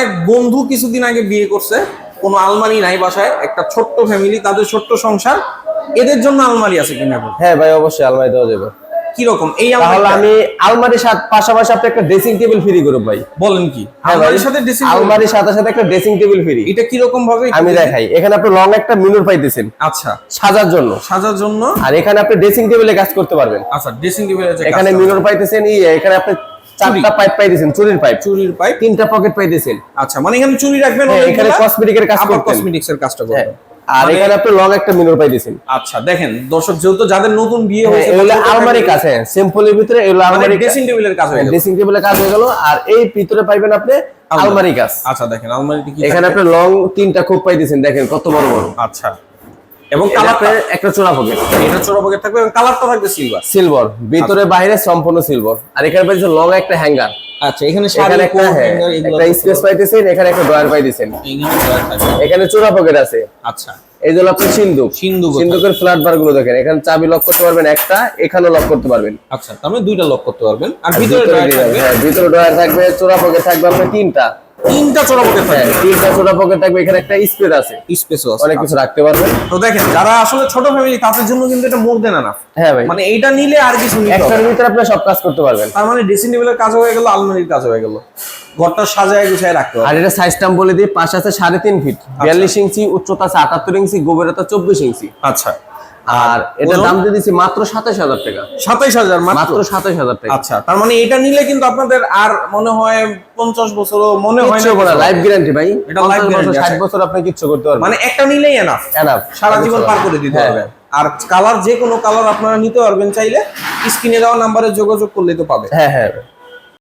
এক বন্ধু কিছুদিন আগে বিয়ে করছে, কোনো আলমারি নাই বাসায়, একটা ছোট্ট ফ্যামিলি, তাদের ছোট্ট সংসার, এদের জন্য আলমারি আছে কিনা? হ্যাঁ ভাই, অবশ্যই আলমারি দেওয়া যাবে। কি রকম এই তাহলে আমি আলমারির সাথে পাশাপাশি আপনি একটা ড্রেসিং টেবিল ফ্রি করব ভাই। বলেন কি? হ্যাঁ ভাই, আলমারির সাথে ড্রেসিং আলমারির সাথে সাথে একটা ড্রেসিং টেবিল ফ্রি। এটা কি রকম ভাবে আমি দেখাই। এখানে আপনি লং একটা মিনুর পাইতেছেন, আচ্ছা, সাজার জন্য, সাজার জন্য। আর এখানে আপনি ড্রেসিং টেবিলে কাজ করতে পারবেন। আচ্ছা, ড্রেসিং টেবিলে এখানে মিনুর পাইতেছেন, এখানে আপনি চারটা পাইপ পাইতেছেন, চুরির পাইপ, তিনটা পকেট পাইতেছেন। আচ্ছা, মানে এখানে চুরি রাখবেন, এখানে কসমেটিকের কাজ করবেন, কসমেটিক্সের কাজটা করবেন। আর এখানে আপনি লং একটা মিনুর পাইতেছেন। আচ্ছা, দেখেন দর্শক, যেহেতু যাদের নতুন বিয়ে হয়েছে, এগুলো আলমারির কাজ, হ্যাঁ সিম্পলের ভিতরে এগুলো আলমারি, ড্রেসিং টেবিলের কাজ হয়ে গেল, ড্রেসিং টেবিলের কাজ হয়ে গেল। আর এই ভিতরে পাইবেন আপনি আলমারি কাজ। আচ্ছা, দেখেন আলমারিতে কি এখানে আপনি লং তিনটা খোপ পাইতেছেন, দেখেন কত বড় বড়। আচ্ছা, এবং কালারটা একটা চোরা পকেট, এটা চোরা পকেট থাকবে এবং কালারটা থাকবে সিলভার, সিলভার ভিতরে বাইরে সম্পূর্ণ সিলভার। আর এখানে পাইতেছেন লং একটা হ্যাঙ্গার। আচ্ছা, এখানে একটা স্পেস পাইতেছেন, এখানে একটা ড্রয়ার পাইতেছেন, এখানে চোরা পকেট আছে। আচ্ছা, এই যে আপনার সিন্ধুকের ফ্ল্যাট বার গুলো দেখেন, এখানে চাবি লক করতে পারবেন একটা, এখানেও লক করতে পারবেন। আচ্ছা, তার মানে দুইটা লক করতে পারবেন। আর ভিতরে ড্রয়ার থাকবে, চোরা পকেট থাকবে আপনার তিনটা চোরা পকেট থাকবে, তিনটা চোরা পকেট থাকবে। এখানে একটা স্পেস আছে, স্পেসও আছে, অনেক কিছু রাখতে পারবেন। তো দেখেন, যারা আসলে ছোট ফ্যামিলি তাদের জন্য কিন্তু এটা মোর দেন এনাফ। হ্যাঁ ভাই, মানে এইটা নিলে আর কিছু নিতে হবে একটার ভিতরে আপনি সব কাজ করতে পারবেন। তার মানে ড্রেসিং টেবিলের কাজ হয়ে গেল, আলমারির কাজ হয়ে গেল, ঘরটা সাজায় গুছায় রাখতে হবে। আর এটা সাইজটা বলে দিই, পাশ আছে 3.5 ফিট, 42 ইঞ্চি, উচ্চতা আছে 78 ইঞ্চি, গভীরতা 24 ইঞ্চি। আচ্ছা, আর এটা দাম দিয়ে দিচ্ছি মাত্র 27000 টাকা। 27000 মাত্র 27000 টাকা। আচ্ছা, তার মানে এটা নিলে কিন্তু আপনাদের আর মনে হয় 50 বছরও মনে হয় না, লাইফ গ্যারান্টি ভাই। এটা লাইফ গ্যারান্টি, 60 বছর আপনি কিচ্ছু করতে পারবেন, মানে একটা নিলেই এনাফ, সারা জীবন পার করে দিতে পারবেন। আর কালার, যে কোনো কালার আপনারা নিতে পারবেন চাইলে, স্ক্রিনে দেওয়া নাম্বারে যোগাযোগ করলেই তো পাবে। হ্যাঁ হ্যাঁ।